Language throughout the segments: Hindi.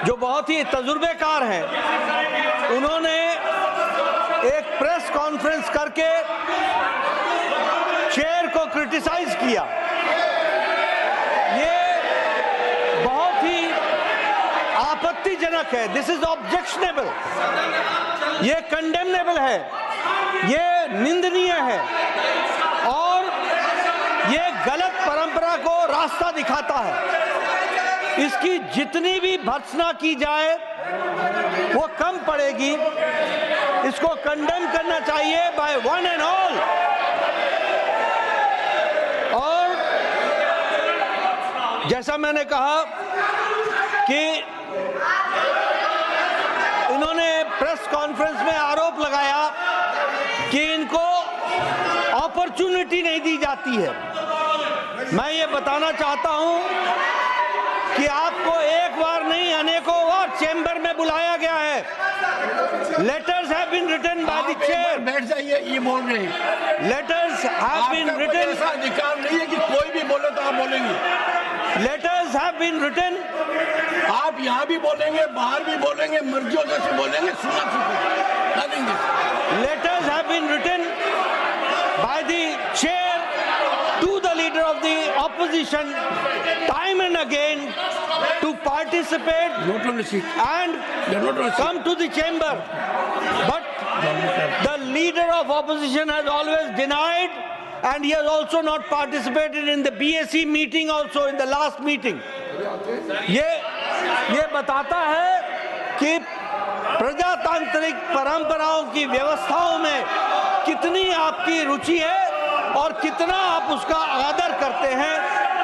जो बहुत ही तजुर्बेकार हैं, उन्होंने एक प्रेस कॉन्फ्रेंस करके चेयर को क्रिटिसाइज किया। ये बहुत ही आपत्तिजनक है। दिस इज ऑब्जेक्शनेबल, ये कंडेमनेबल है, ये निंदनीय है और ये गलत परंपरा को रास्ता दिखाता है। इसकी जितनी भी भर्त्सना की जाए वो कम पड़ेगी। इसको कंडेम करना चाहिए बाय वन एंड ऑल। और जैसा मैंने कहा कि इन्होंने प्रेस कॉन्फ्रेंस में आरोप लगाया कि इनको अपॉर्चुनिटी नहीं दी जाती है। मैं ये बताना चाहता हूं कि आपको एक बार नहीं अनेकों बार चेंबर में बुलाया गया है। Letters have been written by the chair. बैठ जाइए, ये बोल रहे हैं। Letters have been written. ऐसा अधिकार नहीं है कि कोई भी बोले तो आप बोलेंगे। Letters have been written. आप यहाँ भी बोलेंगे, बाहर भी बोलेंगे, मर्जियों जैसे बोलेंगे, सुना letters have been written by the chair to the leader of the opposition time and again to participate and come to the chamber, but the leader of opposition has always denied, and he has also not participated in the BSc meeting also, in the last meeting. ये बताता है कि प्रजातांत्रिक परंपराओं की व्यवस्थाओं में कितनी आपकी रुचि है और कितना आप उसका आदर करते हैं।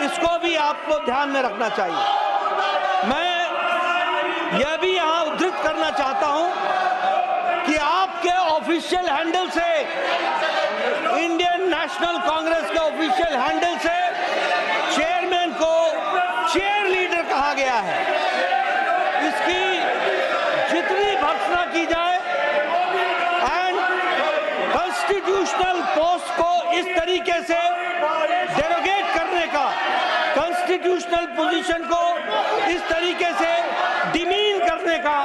इसको भी आपको ध्यान में रखना चाहिए। मैं यह भी यहां उद्धृत करना चाहता हूं कि आपके ऑफिशियल हैंडल से, इंडियन नेशनल कांग्रेस के ऑफिशियल हैंडल से चेयरमैन को चेयर लीडर कहा गया है। इसकी जितनी भर्त्सना की जाए एंड कॉन्स्टिट्यूशनल पोस्ट को इस तरीके से डेरोगेट करने का, कॉन्स्टिट्यूशनल पोजीशन को इस तरीके से डिमीन करने का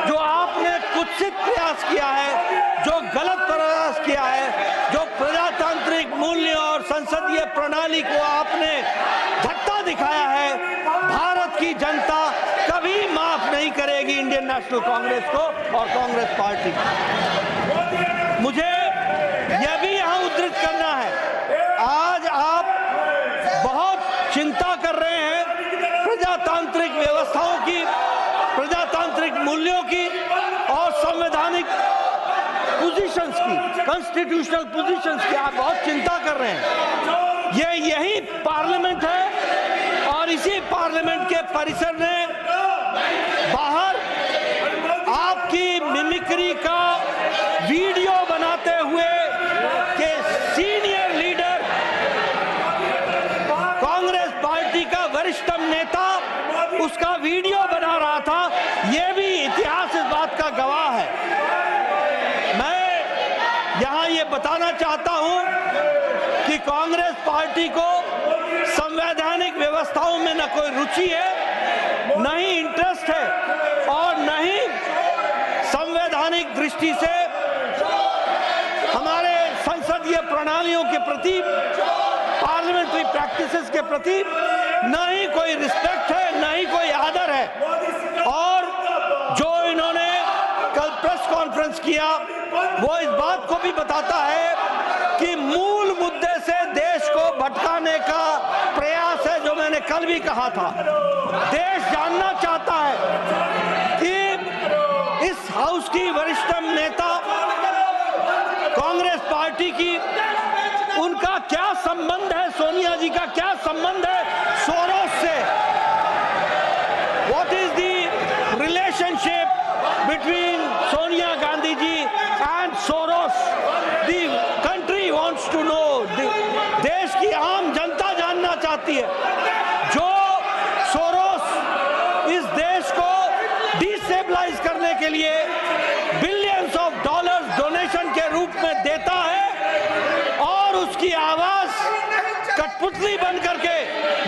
जो आपने कुत्सित प्रयास किया है, जो गलत प्रयास किया है, जो प्रजातांत्रिक मूल्यों और संसदीय प्रणाली को आपने धक्का दिखाया है, भारत की जनता कभी माफ नहीं करेगी इंडियन नेशनल कांग्रेस को और कांग्रेस पार्टी को। मुझे यह भी यहां उद्धृत करना है, आज आप बहुत चिंता कर रहे हैं प्रजातांत्रिक व्यवस्थाओं की, प्रजातांत्रिक मूल्यों की और संवैधानिक पोजीशंस की, कॉन्स्टिट्यूशनल पोजीशंस की आप बहुत चिंता कर रहे हैं। यही पार्लियामेंट है और इसी पार्लियामेंट के परिसर में बाहर आपकी मिमिक्री का वीडियो बनाते हुए के सीनियर लीडर, कांग्रेस पार्टी का वरिष्ठतम नेता उसका वीडियो बना रहा था। यह भी इतिहास इस बात का गवाह है। मैं यहां यह बताना चाहता हूं कि कांग्रेस पार्टी को संवैधानिक व्यवस्थाओं में न कोई रुचि है, न ही इंटरेस्ट है और न ही संवैधानिक दृष्टि से हमारे संसदीय प्रणालियों के प्रति, पार्लियामेंट्री प्रैक्टिसेस के प्रति न ही कोई रिस्पेक्ट है, न ही कोई आदर है। और जो इन्होंने कल प्रेस कॉन्फ्रेंस किया वो इस बात को भी बताता है कि मूल मुद्दे से देश को भटकाने का प्रयास है, जो मैंने कल भी कहा था। देश जानना चाहता है कि इस हाउस की वरिष्ठतम नेता कांग्रेस पार्टी की, उनका क्या संबंध है, सोनिया जी का क्या संबंध है सोरोस से। What is the relationship between Sonia Gandhi ji and Soros? The country wants to know, देश की आम जनता जानना चाहती है। जो सोरोस इस देश को डिस्टेबलाइज करने के लिए बिलियंस ऑफ डॉलर्स डोनेशन के रूप में देता है और उसकी आवाज कठपुतली बन करके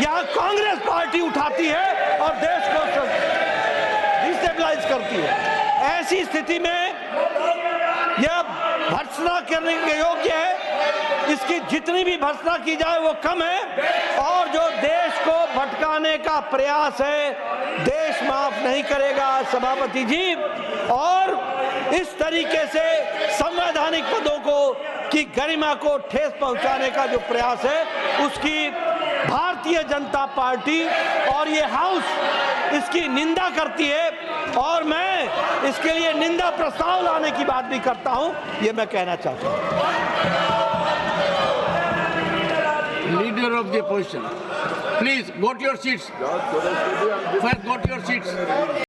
यहां कांग्रेस पार्टी उठाती है और देश को क्रिटिसाइज करती है। ऐसी स्थिति में यह भर्त्सना करने के योग्य है। इसकी जितनी भी भर्त्सना की जाए वो कम है, और जो देश को भटकाने का प्रयास है देश माफ नहीं करेगा सभापति जी। और इस तरीके से संवैधानिक पदों को की गरिमा को ठेस पहुंचाने का जो प्रयास है उसकी भारतीय जनता पार्टी और ये हाउस इसकी निंदा करती है, और मैं इसके लिए निंदा प्रस्ताव लाने की बात भी करता हूं, ये मैं कहना चाहता हूं। Leader of the opposition, please go to your seats. First, go to your seats.